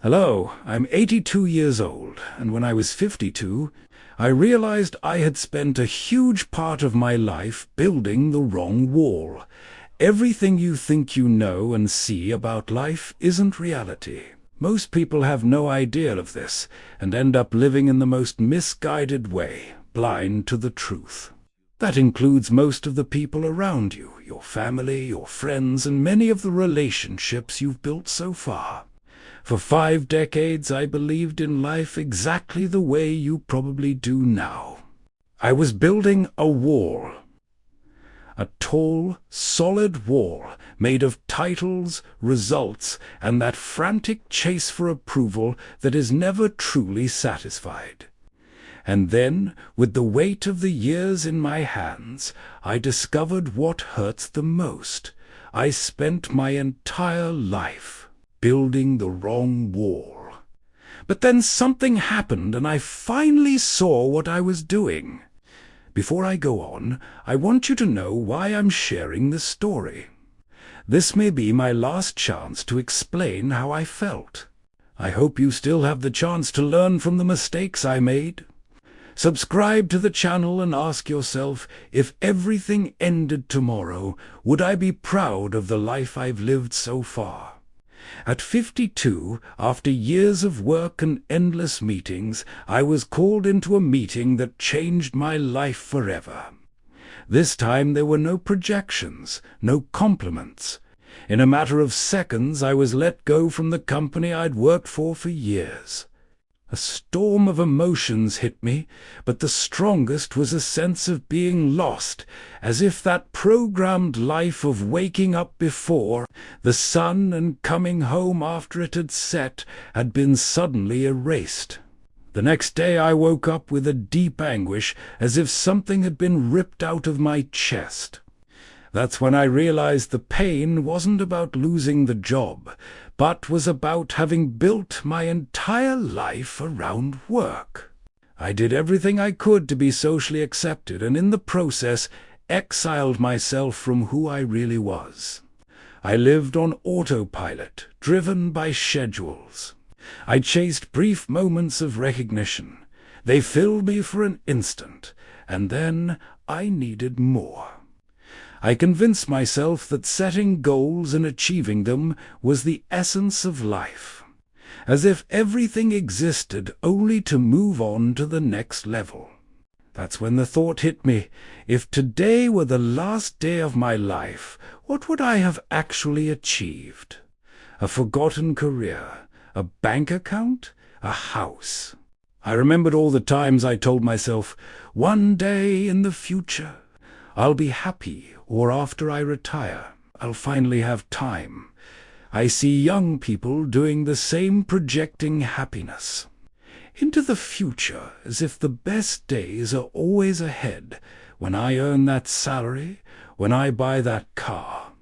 Hello, I'm 82 years old, and when I was 52, I realized I had spent a huge part of my life building the wrong wall. Everything you think you know and see about life isn't reality. Most people have no idea of this and end up living in the most misguided way, blind to the truth. That includes most of the people around you, your family, your friends, and many of the relationships you've built so far. For 5 decades, I believed in life exactly the way you probably do now. I was building a wall. A tall, solid wall made of titles, results, and that frantic chase for approval that is never truly satisfied. And then, with the weight of the years in my hands, I discovered what hurts the most. I spent my entire life building the wrong wall. But then something happened and I finally saw what I was doing. Before I go on, I want you to know why I'm sharing this story. This may be my last chance to explain how I felt. I hope you still have the chance to learn from the mistakes I made. Subscribe to the channel and ask yourself, if everything ended tomorrow, would I be proud of the life I've lived so far? At 52, after years of work and endless meetings, I was called into a meeting that changed my life forever. This time there were no projections, no compliments. In a matter of seconds, I was let go from the company I'd worked for years. A storm of emotions hit me, but the strongest was a sense of being lost, as if that programmed life of waking up before the sun and coming home after it had set had been suddenly erased. The next day I woke up with a deep anguish, as if something had been ripped out of my chest. That's when I realized the pain wasn't about losing the job, but was about having built my entire life around work. I did everything I could to be socially accepted, and in the process exiled myself from who I really was. I lived on autopilot, driven by schedules. I chased brief moments of recognition. They filled me for an instant, and then I needed more. I convinced myself that setting goals and achieving them was the essence of life, as if everything existed only to move on to the next level. That's when the thought hit me, if today were the last day of my life, what would I have actually achieved? A forgotten career, a bank account, a house. I remembered all the times I told myself, one day in the future, I'll be happy, or after I retire, I'll finally have time. I see young people doing the same, projecting happiness into the future, as if the best days are always ahead, when I earn that salary, when I buy that car,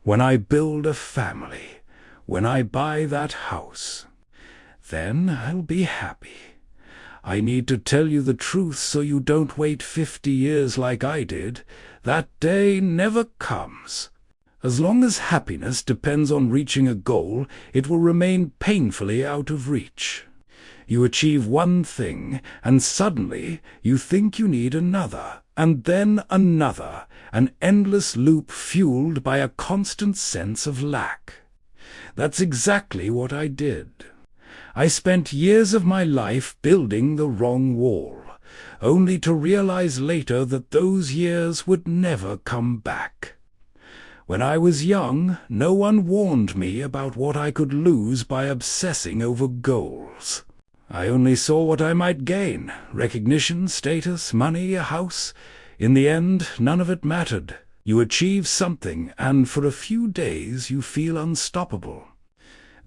when I build a family, when I buy that house. Then I'll be happy. I need to tell you the truth so you don't wait 50 years like I did. That day never comes. As long as happiness depends on reaching a goal, it will remain painfully out of reach. You achieve one thing, and suddenly you think you need another, and then another, an endless loop fueled by a constant sense of lack. That's exactly what I did. I spent years of my life building the wrong wall, only to realize later that those years would never come back. When I was young, no one warned me about what I could lose by obsessing over goals. I only saw what I might gain: recognition, status, money, a house. In the end, none of it mattered. You achieve something, and for a few days you feel unstoppable.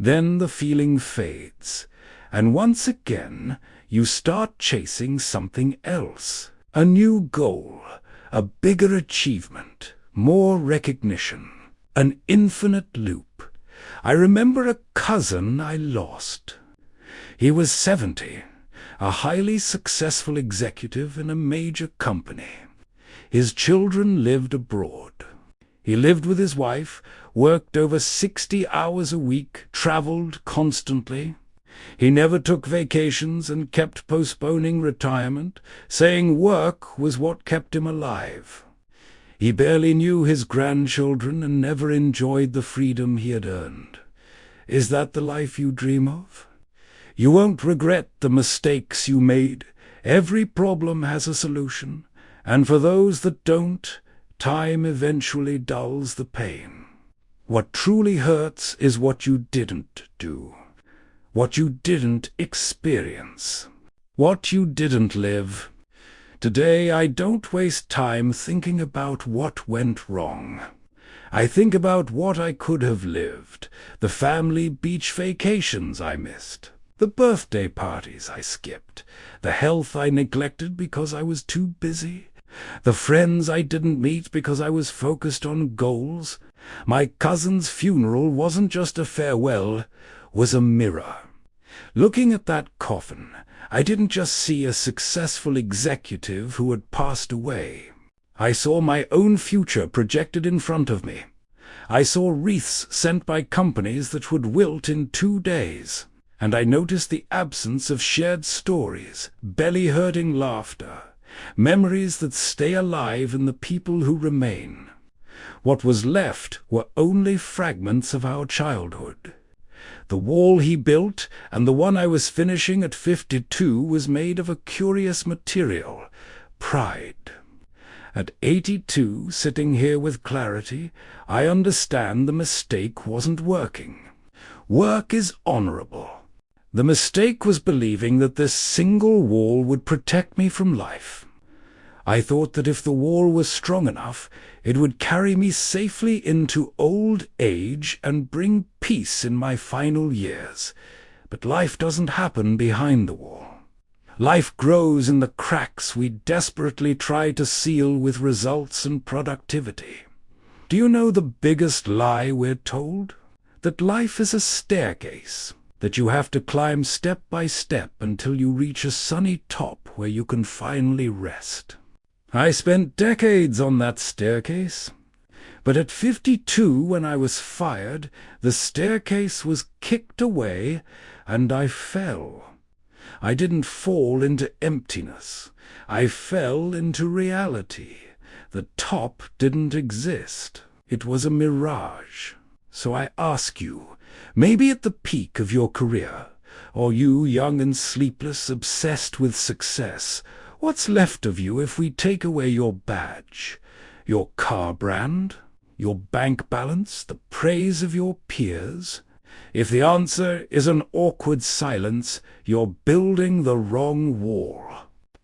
Then the feeling fades, and once again you start chasing something else. A new goal, a bigger achievement, more recognition, an infinite loop. I remember a cousin I lost. He was 70, a highly successful executive in a major company. His children lived abroad. He lived with his wife, worked over 60 hours a week, traveled constantly. He never took vacations and kept postponing retirement, saying work was what kept him alive. He barely knew his grandchildren and never enjoyed the freedom he had earned. Is that the life you dream of? You won't regret the mistakes you made. Every problem has a solution, and for those that don't, time eventually dulls the pain. What truly hurts is what you didn't do, what you didn't experience, what you didn't live. Today I don't waste time thinking about what went wrong. I think about what I could have lived, the family beach vacations I missed, the birthday parties I skipped, the health I neglected because I was too busy, the friends I didn't meet because I was focused on goals. My cousin's funeral wasn't just a farewell, was a mirror. Looking at that coffin, I didn't just see a successful executive who had passed away. I saw my own future projected in front of me. I saw wreaths sent by companies that would wilt in 2 days. And I noticed the absence of shared stories, belly-hurting laughter, memories that stay alive in the people who remain. What was left were only fragments of our childhood. The wall he built and the one I was finishing at 52 was made of a curious material, pride. At 82, sitting here with clarity, I understand the mistake wasn't working. Work is honorable. The mistake was believing that this single wall would protect me from life. I thought that if the wall was strong enough, it would carry me safely into old age and bring peace in my final years. But life doesn't happen behind the wall. Life grows in the cracks we desperately try to seal with results and productivity. Do you know the biggest lie we're told? That life is a staircase, that you have to climb step by step until you reach a sunny top where you can finally rest. I spent decades on that staircase, but at 52, when I was fired, the staircase was kicked away and I fell. I didn't fall into emptiness. I fell into reality. The top didn't exist. It was a mirage. So I ask you, maybe at the peak of your career, or you young and sleepless, obsessed with success, what's left of you if we take away your badge, your car brand, your bank balance, the praise of your peers? If the answer is an awkward silence, you're building the wrong wall.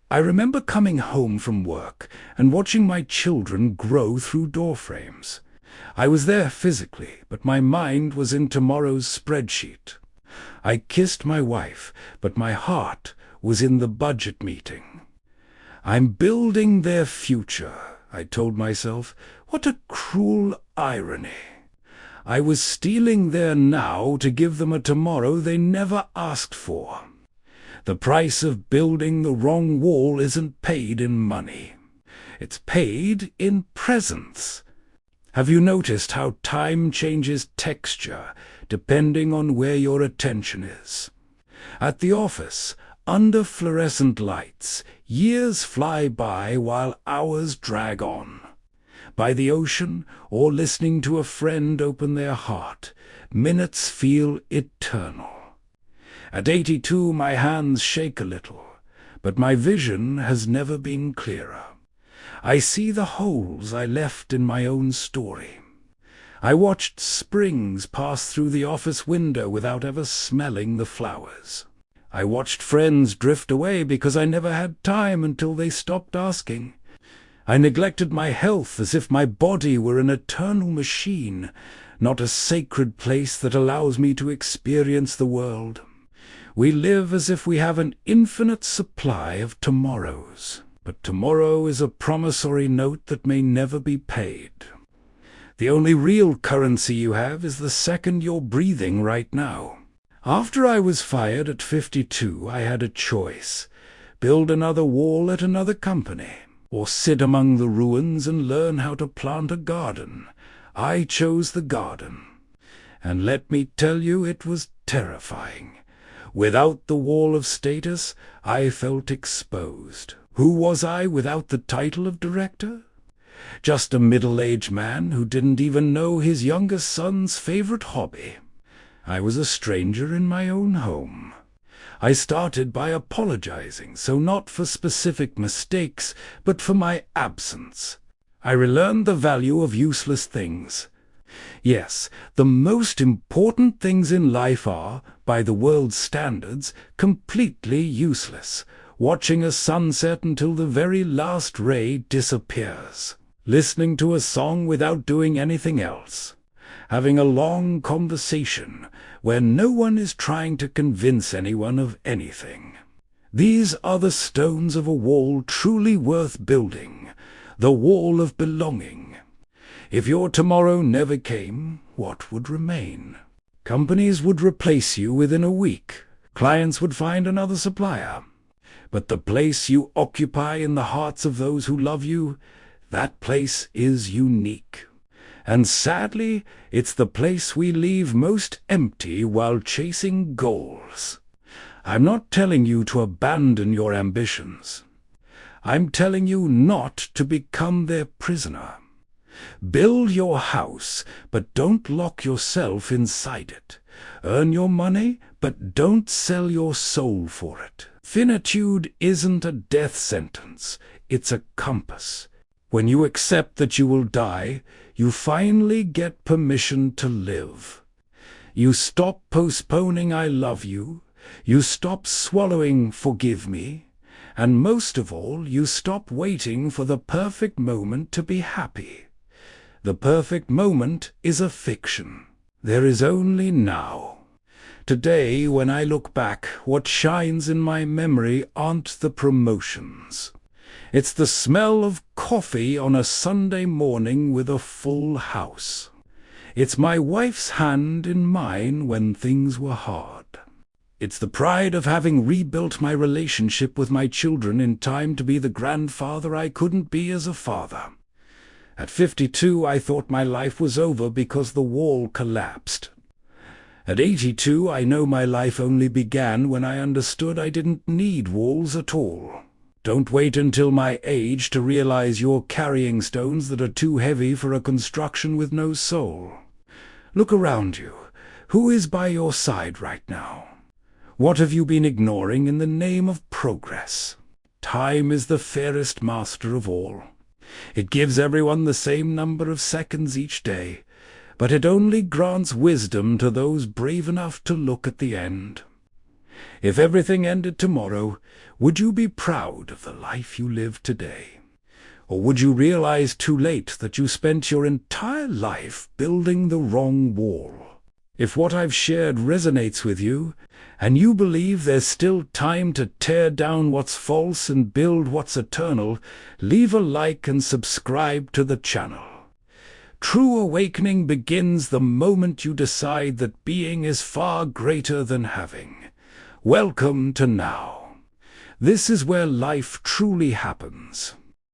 I remember coming home from work and watching my children grow through doorframes. I was there physically, but my mind was in tomorrow's spreadsheet. I kissed my wife, but my heart was in the budget meeting. I'm building their future, I told myself. What a cruel irony. I was stealing their now to give them a tomorrow they never asked for. The price of building the wrong wall isn't paid in money. It's paid in presence. Have you noticed how time changes texture depending on where your attention is? At the office, under fluorescent lights, years fly by while hours drag on. By the ocean, or listening to a friend open their heart, minutes feel eternal. At 82, my hands shake a little, but my vision has never been clearer. I see the holes I left in my own story. I watched springs pass through the office window without ever smelling the flowers. I watched friends drift away because I never had time until they stopped asking. I neglected my health as if my body were an eternal machine, not a sacred place that allows me to experience the world. We live as if we have an infinite supply of tomorrows, but tomorrow is a promissory note that may never be paid. The only real currency you have is the second you're breathing right now. After I was fired at 52, I had a choice: build another wall at another company, or sit among the ruins and learn how to plant a garden. I chose the garden. And let me tell you, it was terrifying. Without the wall of status, I felt exposed. Who was I without the title of director? Just a middle-aged man who didn't even know his youngest son's favorite hobby. I was a stranger in my own home. I started by apologizing, so not for specific mistakes, but for my absence. I relearned the value of useless things. Yes, the most important things in life are, by the world's standards, completely useless. Watching a sunset until the very last ray disappears. Listening to a song without doing anything else. Having a long conversation where no one is trying to convince anyone of anything. These are the stones of a wall truly worth building, the wall of belonging. If your tomorrow never came, what would remain? Companies would replace you within a week. Clients would find another supplier. But the place you occupy in the hearts of those who love you, that place is unique. And sadly, it's the place we leave most empty while chasing goals. I'm not telling you to abandon your ambitions. I'm telling you not to become their prisoner. Build your house, but don't lock yourself inside it. Earn your money, but don't sell your soul for it. Finitude isn't a death sentence, it's a compass. When you accept that you will die, you finally get permission to live. You stop postponing I love you, you stop swallowing forgive me, and most of all, you stop waiting for the perfect moment to be happy. The perfect moment is a fiction. There is only now. Today, when I look back, what shines in my memory aren't the promotions. It's the smell of coffee on a Sunday morning with a full house. It's my wife's hand in mine when things were hard. It's the pride of having rebuilt my relationship with my children in time to be the grandfather I couldn't be as a father. At 52, I thought my life was over because the wall collapsed. At 82, I know my life only began when I understood I didn't need walls at all. Don't wait until my age to realize you're carrying stones that are too heavy for a construction with no soul. Look around you. Who is by your side right now? What have you been ignoring in the name of progress? Time is the fairest master of all. It gives everyone the same number of seconds each day, but it only grants wisdom to those brave enough to look at the end. If everything ended tomorrow, would you be proud of the life you live today? Or would you realize too late that you spent your entire life building the wrong wall? If what I've shared resonates with you, and you believe there's still time to tear down what's false and build what's eternal, leave a like and subscribe to the channel. True awakening begins the moment you decide that being is far greater than having. Welcome to now. This is where life truly happens.